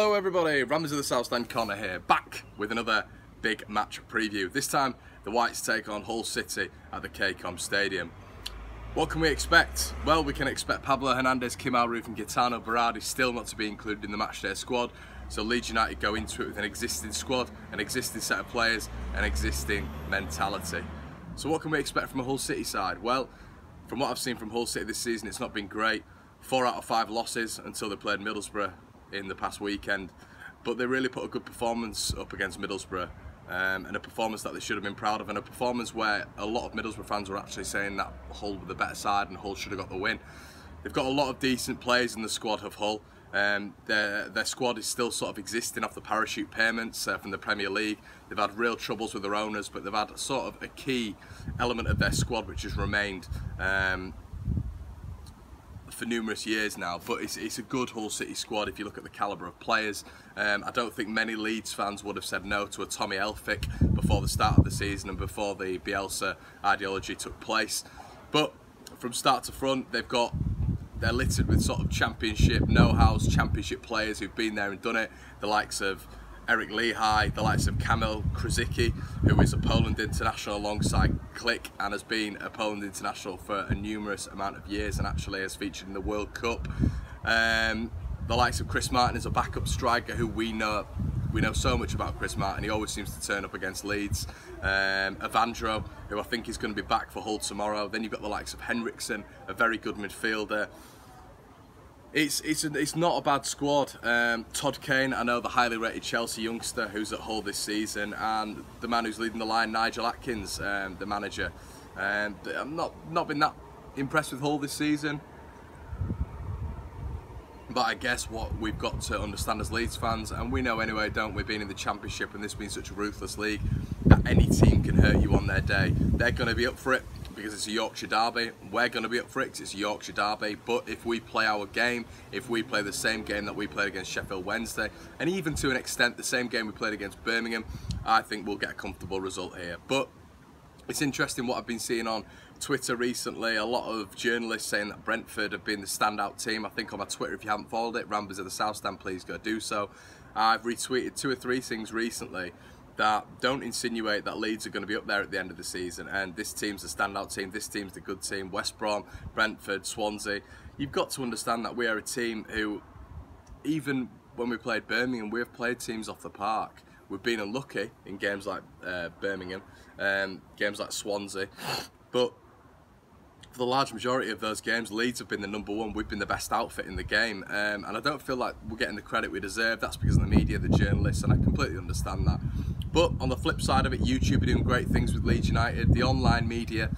Hello everybody, Ramblers of the South Stand, Conor here, back with another big match preview. This time the Whites take on Hull City at the KCOM Stadium. What can we expect? Well, we can expect Pablo Hernandez, Kim Alroof and Gitano Berardi still not to be included in the matchday squad. So Leeds United go into it with an existing squad, an existing set of players, an existing mentality. So what can we expect from a Hull City side? Well, from what I've seen from Hull City this season, it's not been great. 4 out of 5 losses until they played Middlesbrough in the past weekend, but they really put a good performance up against Middlesbrough, and a performance that they should have been proud of, and a performance where a lot of Middlesbrough fans were actually saying that Hull were the better side and Hull should have got the win. They've got a lot of decent players in the squad of Hull. Their squad is still sort of existing off the parachute payments from the Premier League. They've had real troubles with their owners, but they've had sort of a key element of their squad which has remained for numerous years now. But it's a good Hull City squad if you look at the calibre of players. I don't think many Leeds fans would have said no to a Tommy Elphick before the start of the season and before the Bielsa ideology took place. But from start to front, they're littered with sort of championship know-hows, championship players who've been there and done it. The likes of Eric Lehigh, the likes of Kamil Krzyzewski, who is a Poland international alongside Klich and has been a Poland international for a numerous amount of years and actually has featured in the World Cup. The likes of Chris Martin is a backup striker who we know so much about Chris Martin. He always seems to turn up against Leeds. Evandro, who I think is going to be back for Hull tomorrow. Then you've got the likes of Henriksen, a very good midfielder. It's not a bad squad. Todd Kane, I know, the highly rated Chelsea youngster who's at Hull this season, and the man who's leading the line, Nigel Atkins, the manager. I've not been that impressed with Hull this season. But I guess what we've got to understand as Leeds fans, and we know anyway, don't we, being in the Championship and this being such a ruthless league, that any team can hurt you on their day. They're going to be up for it because it's a Yorkshire derby. We're going to be up for it because it's a Yorkshire derby. But if we play our game, if we play the same game that we played against Sheffield Wednesday, and even to an extent the same game we played against Birmingham, I think we'll get a comfortable result here. But it's interesting what I've been seeing on Twitter recently. A lot of journalists saying that Brentford have been the standout team. I think on my Twitter, if you haven't followed it, Ramblers of the South Stand, please go do so. I've retweeted 2 or 3 things recently that don't insinuate that Leeds are going to be up there at the end of the season, and this team's the standout team, this team's the good team. West Brom, Brentford, Swansea. You've got to understand that we are a team who, even when we played Birmingham, we've played teams off the park. We've been unlucky in games like Birmingham, games like Swansea, but for the large majority of those games, Leeds have been the #1. We've been the best outfit in the game, and I don't feel like we're getting the credit we deserve. That's because of the media, the journalists, and I completely understand that. But on the flip side of it, YouTube are doing great things with Leeds United. The online media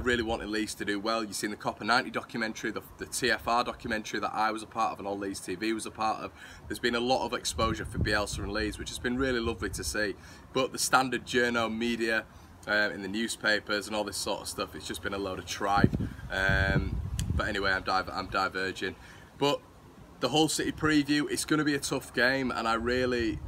really wanting Leeds to do well. You've seen the Copper 90 documentary, the TFR documentary that I was a part of and all Leeds TV was a part of. There's been a lot of exposure for Bielsa and Leeds, which has been really lovely to see. But the standard journo media, in the newspapers and all this sort of stuff, it's just been a load of tripe. But anyway, I'm diverging. But the Hull City preview, it's going to be a tough game, and I really,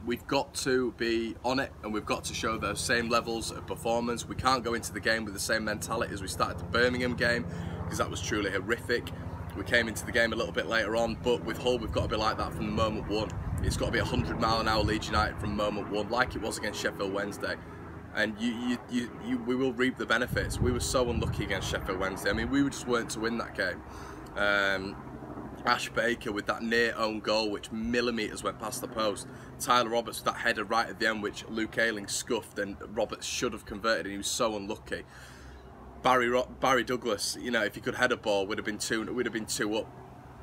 we've got to be on it, and we've got to show those same levels of performance. We can't go into the game with the same mentality as we started the Birmingham game, because that was truly horrific. We came into the game a little bit later on, but with Hull, we've got to be like that from the moment one. It's got to be 100-mile-an-hour Leeds United from moment one, like it was against Sheffield Wednesday. And we will reap the benefits. We were so unlucky against Sheffield Wednesday. I mean, we just weren't to win that game. Ash Baker with that near own goal, which millimetres went past the post. Tyler Roberts with that header right at the end, which Luke Ayling scuffed, and Roberts should have converted, and he was so unlucky. Barry Douglas, you know, if he could head a ball, we'd have been 2 up,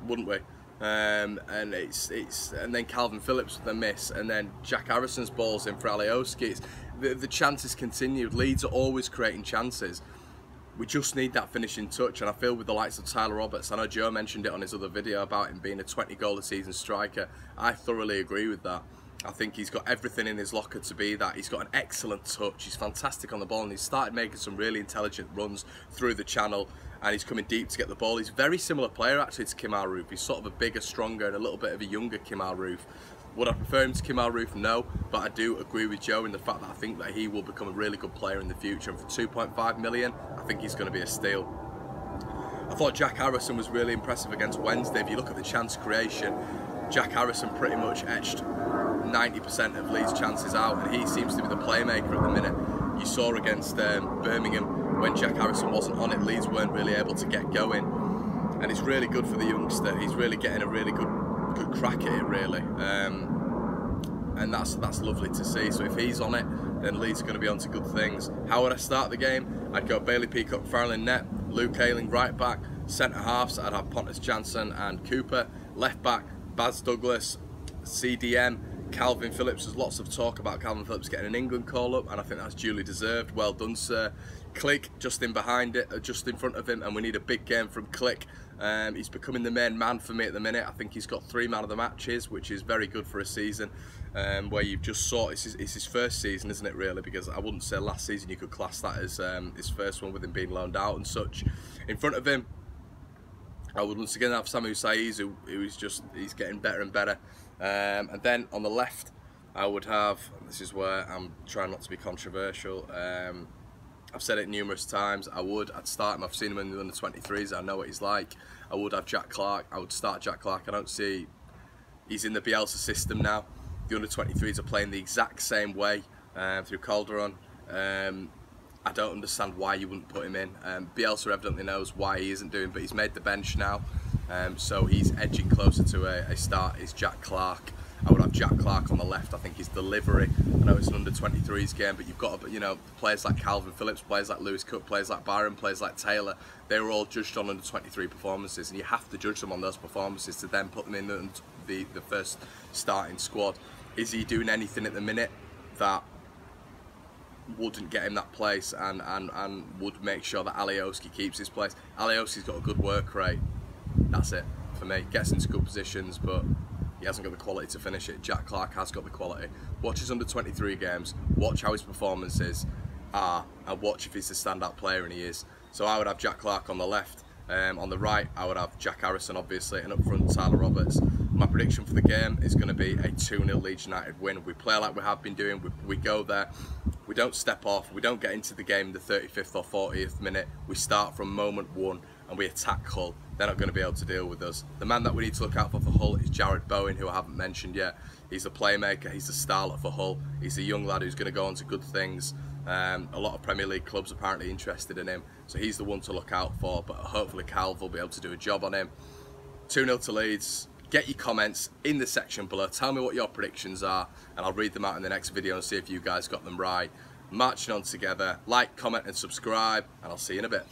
wouldn't we? And then Calvin Phillips with the miss, and then Jack Harrison's balls in for Alioski. The chances continued. Leeds are always creating chances. We just need that finishing touch, and I feel with the likes of Tyler Roberts, I know Joe mentioned it on his other video about him being a 20-goal-a-season striker. I thoroughly agree with that. I think he's got everything in his locker to be that. He's got an excellent touch, he's fantastic on the ball, and he's started making some really intelligent runs through the channel, and he's coming deep to get the ball. He's a very similar player actually to Kim Alroof. He's sort of a bigger, stronger, and a little bit of a younger Kim Alroof. Would I prefer him to Kim Alroof? No, but I do agree with Joe in the fact that I think that he will become a really good player in the future, and for 2.5 million, I think he's going to be a steal. I thought Jack Harrison was really impressive against Wednesday. If you look at the chance creation, Jack Harrison pretty much etched 90% of Leeds' chances out, and he seems to be the playmaker at the minute. You saw against Birmingham, when Jack Harrison wasn't on it, Leeds weren't really able to get going, and it's really good for the youngster. He's really getting a really good crack at it, really, and that's lovely to see. So if he's on it, then Leeds are going to be on to good things. How would I start the game? I'd go Bailey Peacock, Farrell in net, Luke Ayling right back, centre halves I'd have Pontus Jansson and Cooper, left back Baz Douglas, CDM Calvin Phillips. There's lots of talk about Calvin Phillips getting an England call up, and I think that's duly deserved. Well done, sir. Click just in behind it, just in front of him, and we need a big game from Click. He's becoming the main man for me at the minute. I think he's got 3 man of the matches, which is very good for a season where you've just saw it's his first season, isn't it, really? Because I wouldn't say last season you could class that as his first one with him being loaned out and such. In front of him, I would once again have Samu Saiz, he's getting better and better. And then on the left, I would have, this is where I'm trying not to be controversial, I've said it numerous times, I'd start him. I've seen him in the under-23s, I know what he's like. I would have Jack Clark, I would start Jack Clark. I don't see, he's in the Bielsa system now. The under-23s are playing the exact same way through Calderon. I don't understand why you wouldn't put him in. Bielsa evidently knows why he isn't doing, but he's made the bench now. So he's edging closer to a start, is Jack Clark. I would have Jack Clark on the left. I think his delivery, I know it's an under-23s game, but you've got, players like Calvin Phillips, players like Lewis Cook, players like Byron, players like Taylor, they were all judged on under-23 performances, and you have to judge them on those performances to then put them in the first starting squad. Is he doing anything at the minute that wouldn't get him that place and would make sure that Alioski keeps his place? Alioski's got a good work rate, that's it for me. Gets into good positions, but he hasn't got the quality to finish it. Jack Clark has got the quality. Watch his under-23 games, watch how his performances are, and watch if he's a standout player, and he is. So I would have Jack Clark on the left. On the right, I would have Jack Harrison, obviously, and up front, Tyler Roberts. My prediction for the game is going to be a 2-0 Leeds United win. We play like we have been doing. We go there. We don't step off. We don't get into the game in the 35th or 40th minute. We start from moment 1 and we attack Hull. They're not going to be able to deal with us. The man that we need to look out for Hull is Jared Bowen, who I haven't mentioned yet. He's a playmaker. He's a starlet for Hull. He's a young lad who's going to go on to good things. A lot of Premier League clubs apparently interested in him, so he's the one to look out for, but hopefully Calv will be able to do a job on him. 2-0 to Leeds. Get your comments in the section below. Tell me what your predictions are, and I'll read them out in the next video and see if you guys got them right. Marching on together. Like, comment and subscribe, and I'll see you in a bit.